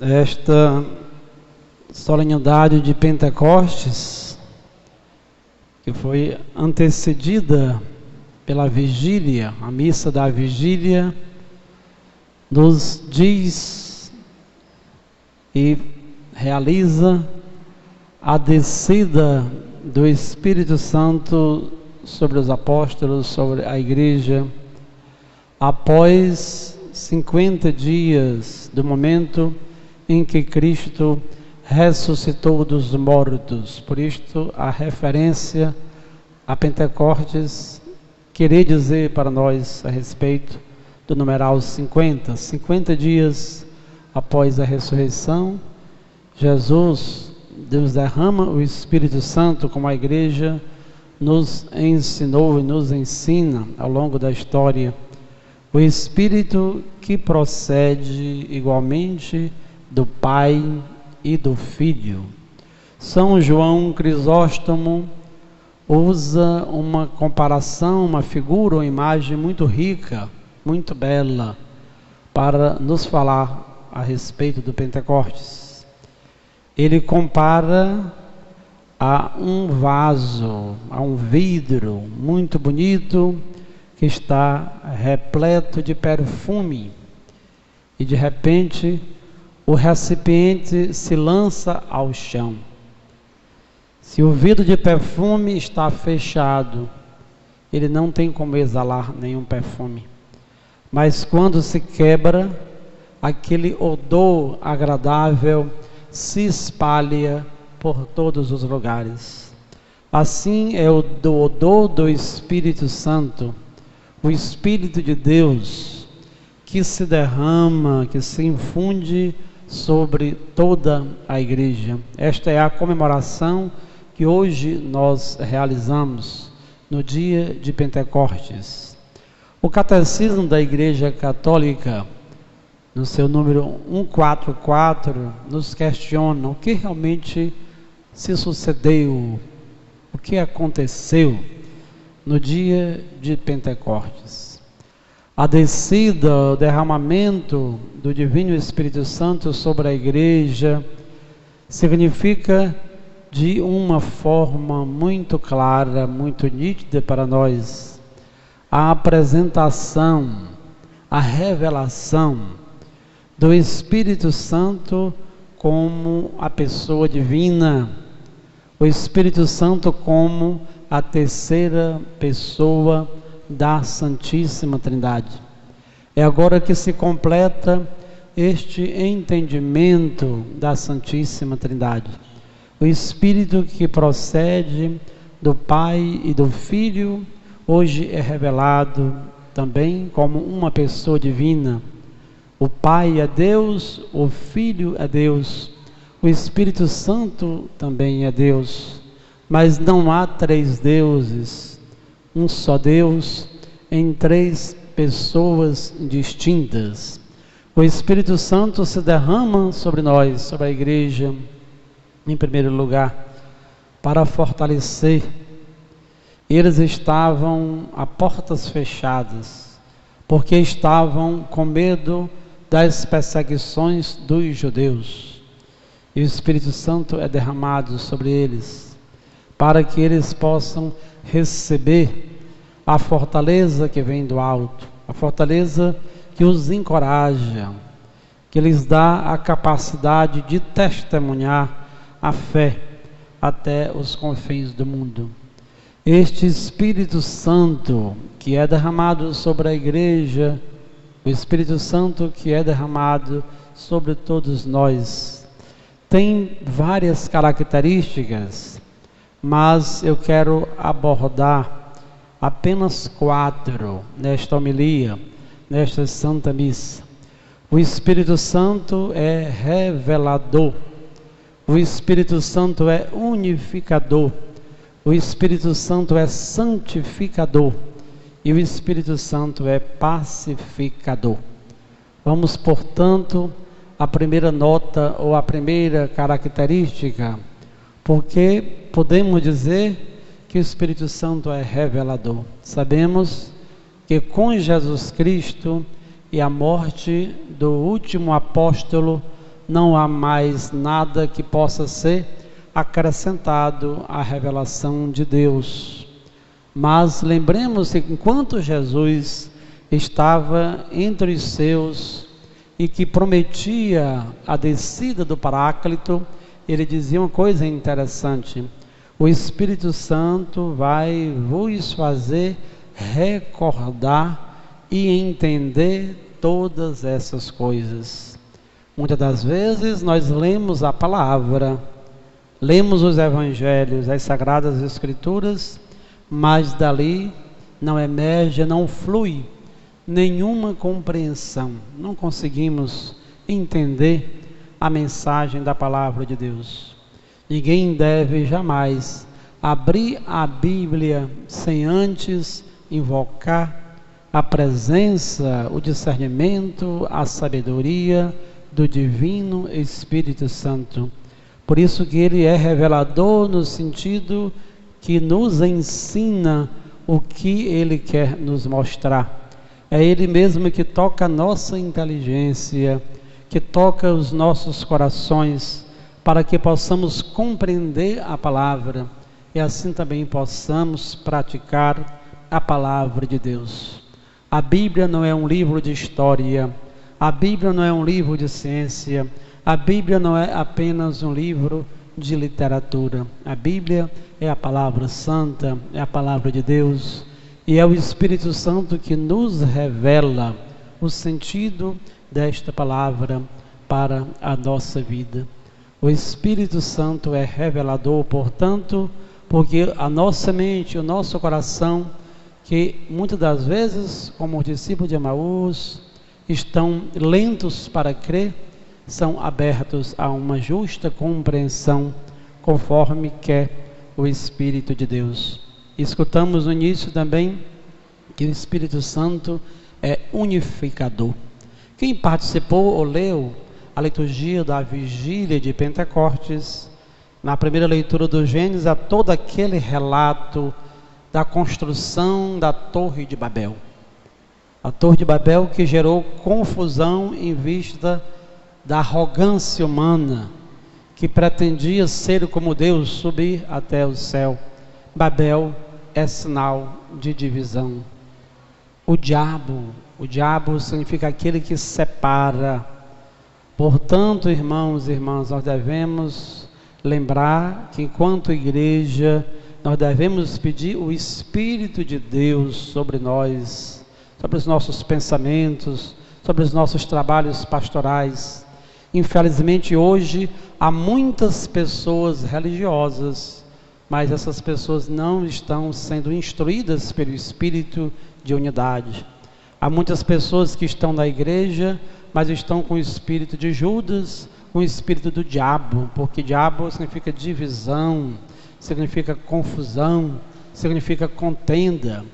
Esta solenidade de Pentecostes, que foi antecedida pela vigília, a missa da vigília, nos diz e realiza a descida do Espírito Santo sobre os apóstolos, sobre a igreja, após 50 dias do momento em que Cristo ressuscitou dos mortos. Por isto, a referência a Pentecostes querer dizer para nós a respeito do numeral 50. 50 dias após a ressurreição, Jesus, Deus derrama o Espírito Santo, como a igreja nos ensinou e nos ensina ao longo da história. O Espírito que procede igualmente do Pai e do Filho. São João Crisóstomo usa uma comparação, uma figura, uma imagem muito rica, muito bela, para nos falar a respeito do Pentecostes. Ele compara a um vaso, a um vidro muito bonito, que está repleto de perfume, e de repente o recipiente se lança ao chão. Se o vidro de perfume está fechado, ele não tem como exalar nenhum perfume. Mas quando se quebra, aquele odor agradável se espalha por todos os lugares. Assim é o odor do Espírito Santo, o Espírito de Deus, que se derrama, que se infunde sobre toda a igreja. Esta é a comemoração que hoje nós realizamos no dia de Pentecostes. O Catecismo da Igreja Católica, no seu número 144, nos questiona o que realmente se sucedeu, o que aconteceu no dia de Pentecostes. A descida, o derramamento do Divino Espírito Santo sobre a igreja significa de uma forma muito clara, muito nítida para nós, a apresentação, a revelação do Espírito Santo como a pessoa divina, o Espírito Santo como a terceira pessoa da Santíssima Trindade. É agora que se completa este entendimento da Santíssima Trindade. O Espírito que procede do Pai e do Filho, hoje é revelado também como uma pessoa divina. O Pai é Deus, o Filho é Deus, o Espírito Santo também é Deus. Mas não há três deuses, um só Deus em três pessoas distintas. O Espírito Santo se derrama sobre nós, sobre a igreja, em primeiro lugar, para fortalecer. Eles estavam a portas fechadas, porque estavam com medo das perseguições dos judeus. E o Espírito Santo é derramado sobre eles, para que eles possam receber a fortaleza que vem do alto, a fortaleza que os encoraja, que lhes dá a capacidade de testemunhar a fé até os confins do mundo. Este Espírito Santo que é derramado sobre a igreja, o Espírito Santo que é derramado sobre todos nós, tem várias características, mas eu quero abordar apenas 4 nesta homilia, nesta Santa Missa. O Espírito Santo é revelador, o Espírito Santo é unificador, o Espírito Santo é santificador e o Espírito Santo é pacificador. Vamos, portanto, à primeira nota ou à primeira característica, porque podemos dizer que o Espírito Santo é revelador. Sabemos que com Jesus Cristo e a morte do último apóstolo não há mais nada que possa ser acrescentado à revelação de Deus. Mas lembremos que enquanto Jesus estava entre os seus e que prometia a descida do Paráclito, ele dizia uma coisa interessante: o Espírito Santo vai vos fazer recordar e entender todas essas coisas. Muitas das vezes nós lemos a palavra, lemos os evangelhos, as sagradas escrituras, mas dali não emerge, não flui nenhuma compreensão. Não conseguimos entender a mensagem da palavra de Deus. Ninguém deve jamais abrir a Bíblia sem antes invocar a presença, o discernimento, a sabedoria do Divino Espírito Santo. Por isso que ele é revelador no sentido que nos ensina o que ele quer nos mostrar. É ele mesmo que toca a nossa inteligência, que toca os nossos corações, para que possamos compreender a palavra e assim também possamos praticar a palavra de Deus. A Bíblia não é um livro de história, a Bíblia não é um livro de ciência, a Bíblia não é apenas um livro de literatura. A Bíblia é a palavra santa, é a palavra de Deus, e é o Espírito Santo que nos revela o sentido desta palavra para a nossa vida. O Espírito Santo é revelador, portanto, porque a nossa mente, o nosso coração, que muitas das vezes, como os discípulos de Emaús, estão lentos para crer, são abertos a uma justa compreensão, conforme quer o Espírito de Deus. Escutamos no início também que o Espírito Santo é unificador. Quem participou ou leu a liturgia da vigília de Pentecostes, na primeira leitura do Gênesis, há todo aquele relato da construção da Torre de Babel. A Torre de Babel que gerou confusão em vista da arrogância humana, que pretendia ser como Deus, subir até o céu. Babel é sinal de divisão. O diabo significa aquele que separa. Portanto, irmãos e irmãs, nós devemos lembrar que enquanto igreja, nós devemos pedir o Espírito de Deus sobre nós, sobre os nossos pensamentos, sobre os nossos trabalhos pastorais. Infelizmente hoje há muitas pessoas religiosas, mas essas pessoas não estão sendo instruídas pelo Espírito de unidade. Há muitas pessoas que estão na igreja, mas estão com o espírito de Judas, com o espírito do diabo, porque diabo significa divisão, significa confusão, significa contenda.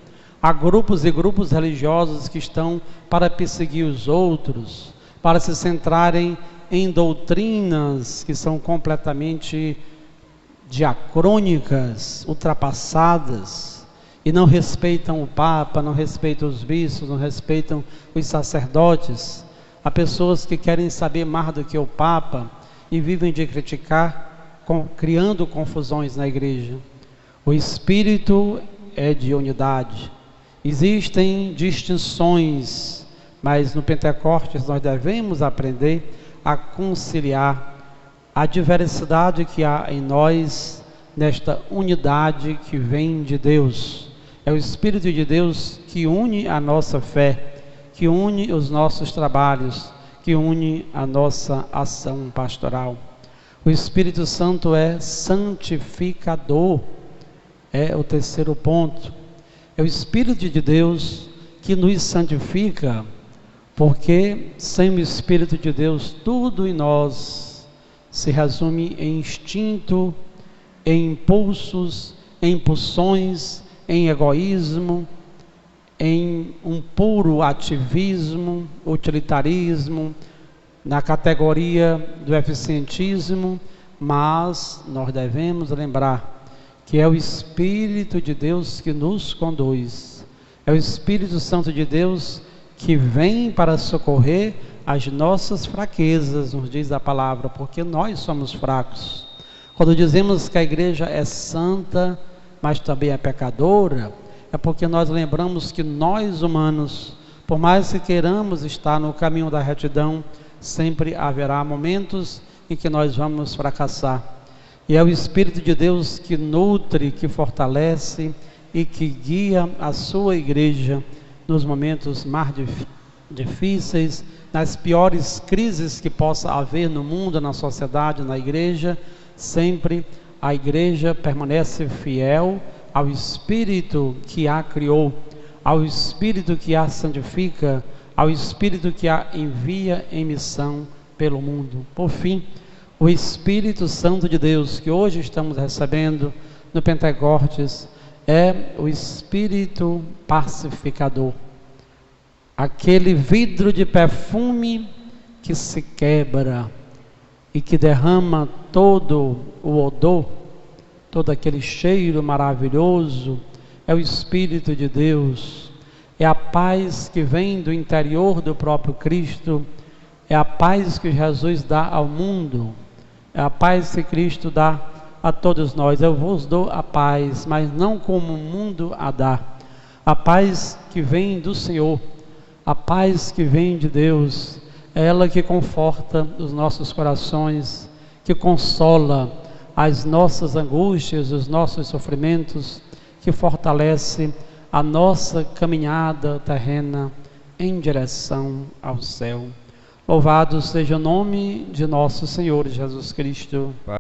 Há grupos e grupos religiosos que estão para perseguir os outros, para se centrarem em doutrinas que são completamente diacrônicas, ultrapassadas, e não respeitam o Papa, não respeitam os bispos, não respeitam os sacerdotes. Há pessoas que querem saber mais do que o Papa e vivem de criticar, criando confusões na igreja. O Espírito é de unidade. Existem distinções, mas no Pentecostes nós devemos aprender a conciliar a diversidade que há em nós, nesta unidade que vem de Deus. É o Espírito de Deus que une a nossa fé, que une os nossos trabalhos, que une a nossa ação pastoral. O Espírito Santo é santificador, é o terceiro ponto. É o Espírito de Deus que nos santifica, porque sem o Espírito de Deus, tudo em nós se resume em instinto, em impulsos, em impulsões, em egoísmo, em um puro ativismo, utilitarismo, na categoria do eficientismo, mas nós devemos lembrar que é o Espírito de Deus que nos conduz, é o Espírito Santo de Deus que vem para socorrer as nossas fraquezas, nos diz a palavra, porque nós somos fracos. Quando dizemos que a igreja é santa, mas também é pecadora, é porque nós lembramos que nós humanos, por mais que queiramos estar no caminho da retidão, sempre haverá momentos em que nós vamos fracassar. E é o Espírito de Deus que nutre, que fortalece e que guia a sua igreja nos momentos mais difíceis, nas piores crises que possa haver no mundo, na sociedade, na igreja. Sempre a igreja permanece fiel ao Espírito que a criou, ao Espírito que a santifica, ao Espírito que a envia em missão pelo mundo. Por fim, o Espírito Santo de Deus que hoje estamos recebendo no Pentecostes é o Espírito pacificador, aquele vidro de perfume que se quebra e que derrama todo o odor, todo aquele cheiro maravilhoso. É o Espírito de Deus, é a paz que vem do interior do próprio Cristo, é a paz que Jesus dá ao mundo, é a paz que Cristo dá a todos nós. Eu vos dou a paz, mas não como o mundo a dá. A paz que vem do Senhor, a paz que vem de Deus, é ela que conforta os nossos corações, que consola as nossas angústias, os nossos sofrimentos, que fortalece a nossa caminhada terrena em direção ao céu. Louvado seja o nome de nosso Senhor Jesus Cristo.